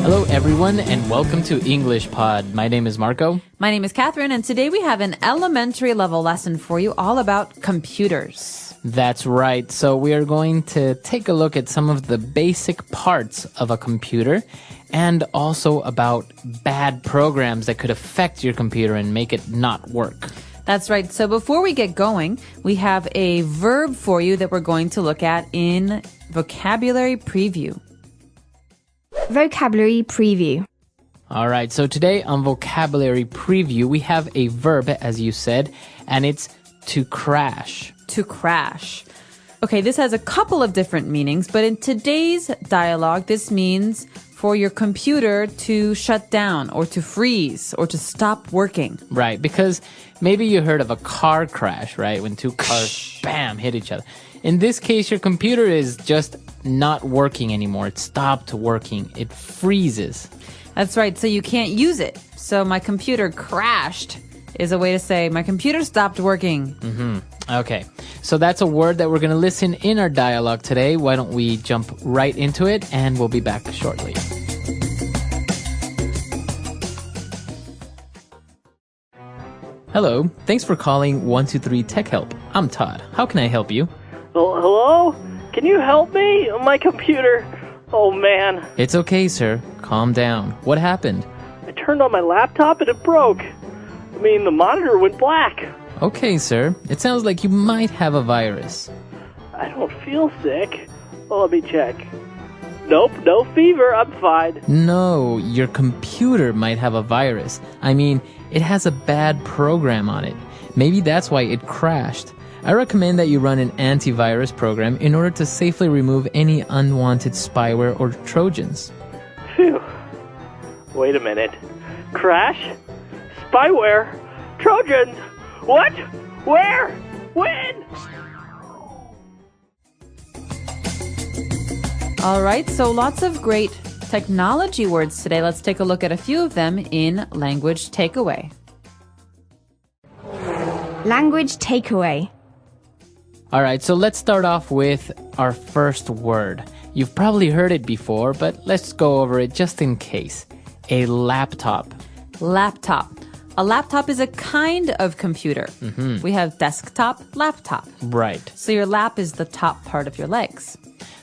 Hello, everyone, and welcome to English Pod. My name is Marco. My name is Catherine, and today we have an elementary level lesson for you all about computers. That's right. So we are going to take a look at some of the basic parts of a computer and also about bad programs that could affect your computer and make it not work. That's right. So before we get going, we have a verb for you that we're going to look at in Vocabulary Preview. Vocabulary Preview. All right, so today on Vocabulary Preview, we have a verb, as you said, and it's to crash. To crash. Okay, this has a couple of different meanings, but in today's dialogue, this means for your computer to shut down or to freeze or to stop working. Right, because maybe you heard of a car crash, right? When two cars, bam, hit each other. In this case, your computer is just not working anymore. It stopped working. It freezes. That's right, so you can't use it. So my computer crashed is a way to say my computer stopped working. Okay, so that's a word that we're going to listen in our dialogue today. Why don't we jump right into it, and we'll be back shortly. Hello, thanks for calling 123 Tech Help. I'm Todd. How can I help you? Well, hello? Can you help me? My computer. Oh, man. It's okay, sir. Calm down. What happened? I turned on my laptop and it broke. I mean, the monitor went black. Okay, sir. It sounds like you might have a virus. I don't feel sick. Well, let me check. Nope, no fever. I'm fine. No, your computer might have a virus. I mean, it has a bad program on it. Maybe that's why it crashed. I recommend that you run an antivirus program in order to safely remove any unwanted spyware or Trojans. Phew. Wait a minute. Crash? Spyware? Trojans? What? Where? When? All right, so lots of great technology words today. Let's take a look at a few of them in Language Takeaway. Language Takeaway. All right, so let's start off with our first word. You've probably heard it before, but let's go over it just in case. A laptop. Laptop. A laptop is a kind of computer. We have desktop, laptop. Right. So your lap is the top part of your legs.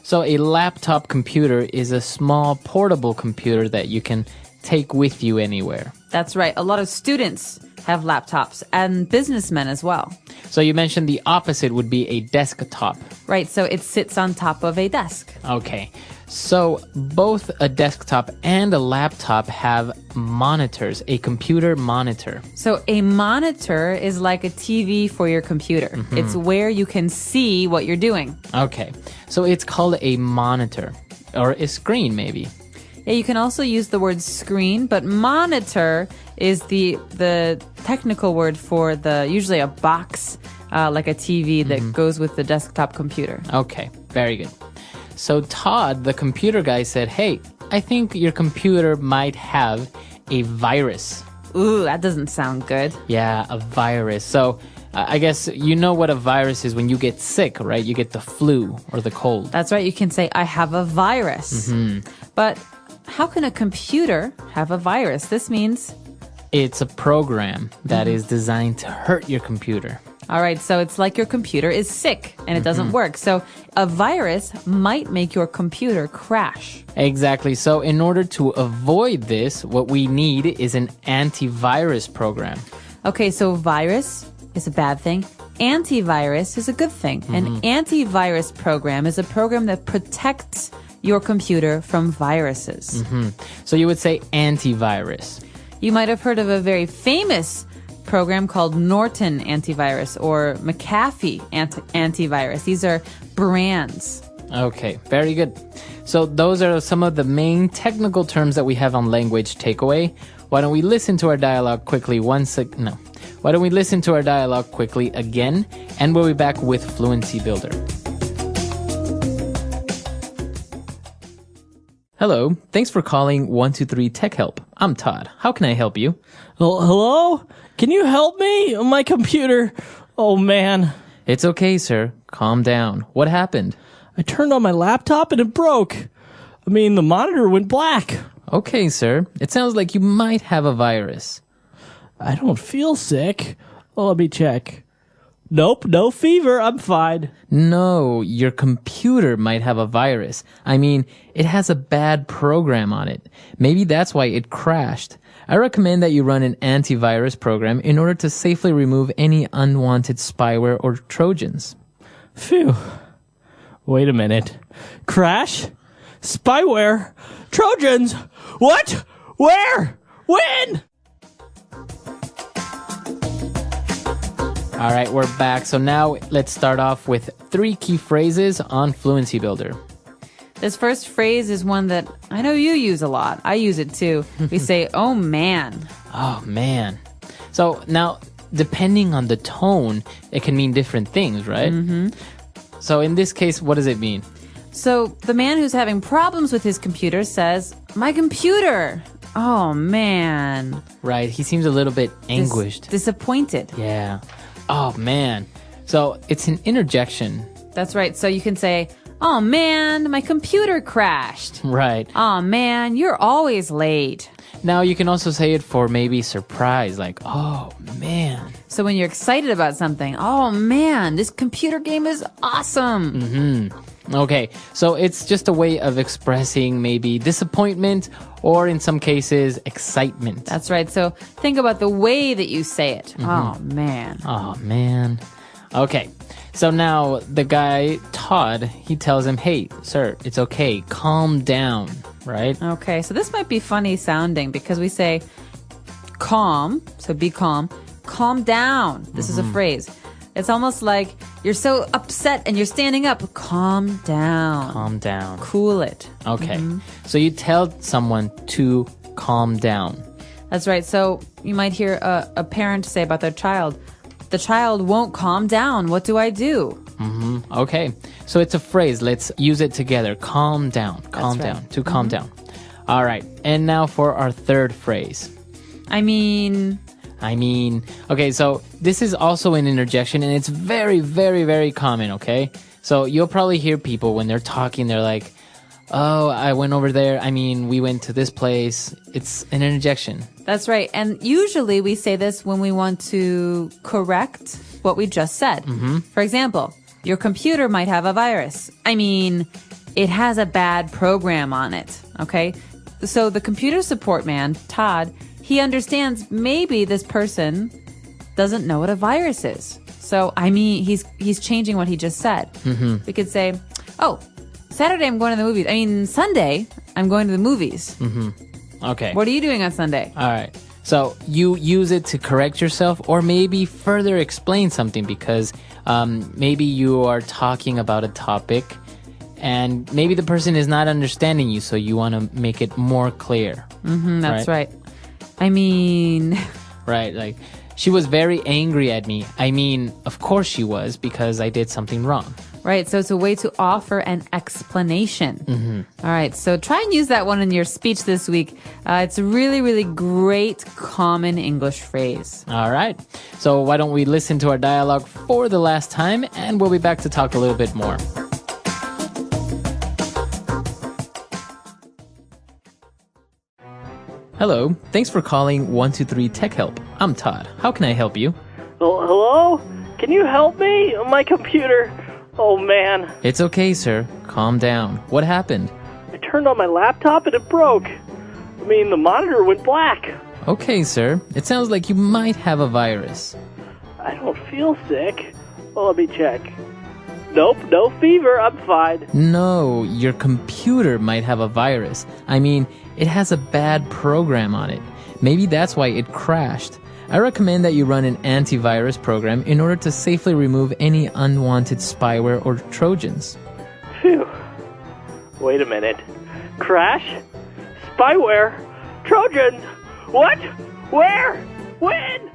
So a laptop computer is a small portable computer that you can take with you anywhere. That's right. A lot of students have laptops and businessmen as well. So you mentioned the opposite would be a desktop. Right, so it sits on top of a desk. Okay. So both a desktop and a laptop have monitors, a computer monitor. So a monitor is like a TV for your computer. It's where you can see what you're doing. Okay. So it's called a monitor or a screen maybe. Yeah, you can also use the word screen, but monitor is the technical word for usually a box, like a TV that goes with the desktop computer. Okay, very good. So Todd, the computer guy, said, hey, I think your computer might have a virus. Ooh, that doesn't sound good. Yeah, a virus. So I guess you know what a virus is when you get sick, right? You get the flu or the cold. That's right. You can say, I have a virus. But how can a computer have a virus? This means it's a program that is designed to hurt your computer. All right, so it's like your computer is sick and it doesn't work. So a virus might make your computer crash. Exactly. So in order to avoid this, what we need is an antivirus program. Okay, so virus is a bad thing. Antivirus is a good thing. An antivirus program is a program that protects your computer from viruses. So you would say antivirus. You might have heard of a very famous program called Norton Antivirus or McAfee Antivirus. These are brands. Okay, very good. So those are some of the main technical terms that we have on Language Takeaway. Why don't we listen to our dialogue quickly Why don't we listen to our dialogue quickly again, and we'll be back with Fluency Builder. Hello, thanks for calling 123 Tech Help. I'm Todd. How can I help you? Well, hello? Can you help me? My computer. Oh, man. It's okay, sir. Calm down. What happened? I turned on my laptop and it broke. I mean, the monitor went black. Okay, sir. It sounds like you might have a virus. I don't feel sick. Oh, let me check. Nope, no fever. I'm fine. No, your computer might have a virus. I mean, it has a bad program on it. Maybe that's why it crashed. I recommend that you run an antivirus program in order to safely remove any unwanted spyware or Trojans. Phew. Wait a minute. Crash? Spyware? Trojans? What? Where? When? All right, we're back. So now let's start off with 3 key phrases on Fluency Builder. This first phrase is one that I know you use a lot. I use it too. We say, oh man. Oh, man. So now, depending on the tone, it can mean different things, right? Mm-hmm. So in this case, what does it mean? So the man who's having problems with his computer says, my computer. Oh man. Right, he seems a little bit anguished. Disappointed. Yeah. Oh, man. So it's an interjection. That's right. So you can say, oh man, my computer crashed. Right. Oh man, you're always late. Now you can also say it for maybe surprise, like, oh, man. So when you're excited about something, oh man, this computer game is awesome. Mm-hmm. Okay, so it's just a way of expressing maybe disappointment or in some cases, excitement. That's right. So think about the way that you say it. Mm-hmm. Oh man. Oh, man. Okay, so now the guy, Todd, he tells him, hey, sir, it's okay. Calm down, right? Okay, so this might be funny sounding because we say calm, so be calm. Calm down. This is a phrase. It's almost like you're so upset and you're standing up. Calm down. Calm down. Cool it. Okay, so you tell someone to calm down. That's right. So you might hear a parent say about their child, the child won't calm down. What do I do? Okay, so it's a phrase. Let's use it together. Calm down. Calm That's right. down. To calm down. All right, and now for our third phrase. I mean, okay, so this is also an interjection, and it's very, very, very common, okay? So you'll probably hear people when they're talking, they're like, oh, I went over there. We went to this place. It's an interjection. that's right. And usually we say this when we want to correct what we just said. For example, your computer might have a virus. It has a bad program on it, okay? So the computer support man, Todd, he understands maybe this person doesn't know what a virus is. So, he's changing what he just said. We could say, oh, Saturday I'm going to the movies. Sunday I'm going to the movies. Okay. What are you doing on Sunday? All right. So you use it to correct yourself or maybe further explain something because maybe you are talking about a topic and maybe the person is not understanding you, so you want to make it more clear. That's right. Right, like, she was very angry at me. Of course she was, because I did something wrong. Right, so it's a way to offer an explanation. All right, so try and use that one in your speech this week. It's a really, really great common English phrase. All right, so why don't we listen to our dialogue for the last time, and we'll be back to talk a little bit more. Hello, thanks for calling 123 Tech Help. I'm Todd. How can I help you? Oh, hello? Can you help me? My computer. Oh, man. It's okay, sir. Calm down. What happened? I turned on my laptop and it broke. The monitor went black. Okay, sir. It sounds like you might have a virus. I don't feel sick. Well, let me check. Nope, no fever. I'm fine. No, your computer might have a virus. It has a bad program on it. Maybe that's why it crashed. I recommend that you run an antivirus program in order to safely remove any unwanted spyware or Trojans. Phew. Wait a minute. Crash? Spyware? Trojans? What? Where? When?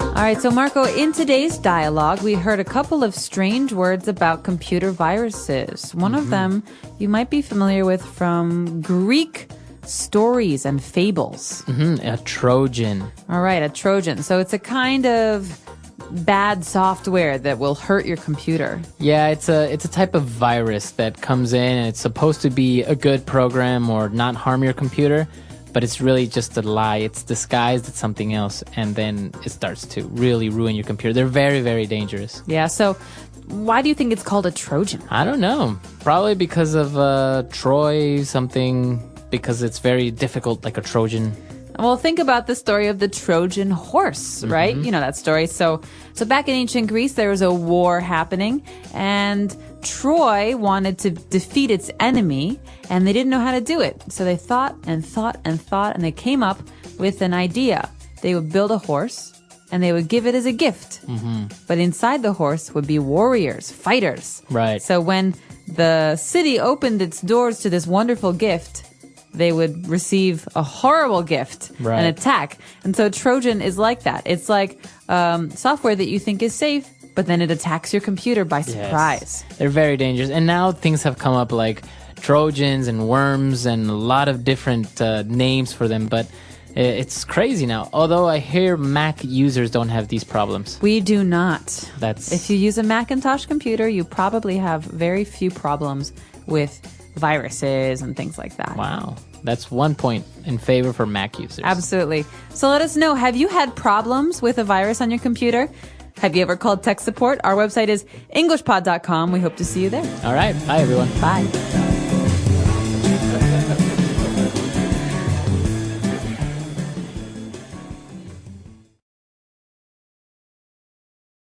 All right, so Marco, in today's dialogue, we heard a couple of strange words about computer viruses. One of them you might be familiar with from Greek stories and fables. A Trojan. All right, a Trojan. So it's a kind of bad software that will hurt your computer. Yeah, it's a type of virus that comes in and it's supposed to be a good program or not harm your computer, but it's really just a lie. It's disguised as something else, and then it starts to really ruin your computer. They're very, very dangerous. Yeah, so why do you think it's called a Trojan? I don't know. Probably because of Troy something, because it's very difficult, like a Trojan. Well, think about the story of the Trojan horse, right? You know that story. So back in ancient Greece, there was a war happening, and Troy wanted to defeat its enemy, and they didn't know how to do it. So they thought and thought and thought, and they came up with an idea. They would build a horse, and they would give it as a gift. But inside the horse would be warriors, fighters. Right. So when the city opened its doors to this wonderful gift, they would receive a horrible gift, Right. an attack. And so Trojan is like that. It's like software that you think is safe, but then it attacks your computer by surprise. Yes. They're very dangerous. And now things have come up like Trojans and worms and a lot of different names for them. But it's crazy now. Although I hear Mac users don't have these problems. We do not. That's If you use a Macintosh computer, you probably have very few problems with viruses and things like that. wow. That's 1 point in favor for Mac users. Absolutely. So let us know, have you had problems with a virus on your computer? Have you ever called tech support? Our website is EnglishPod.com. We hope to see you there. All right. Bye, everyone. Bye.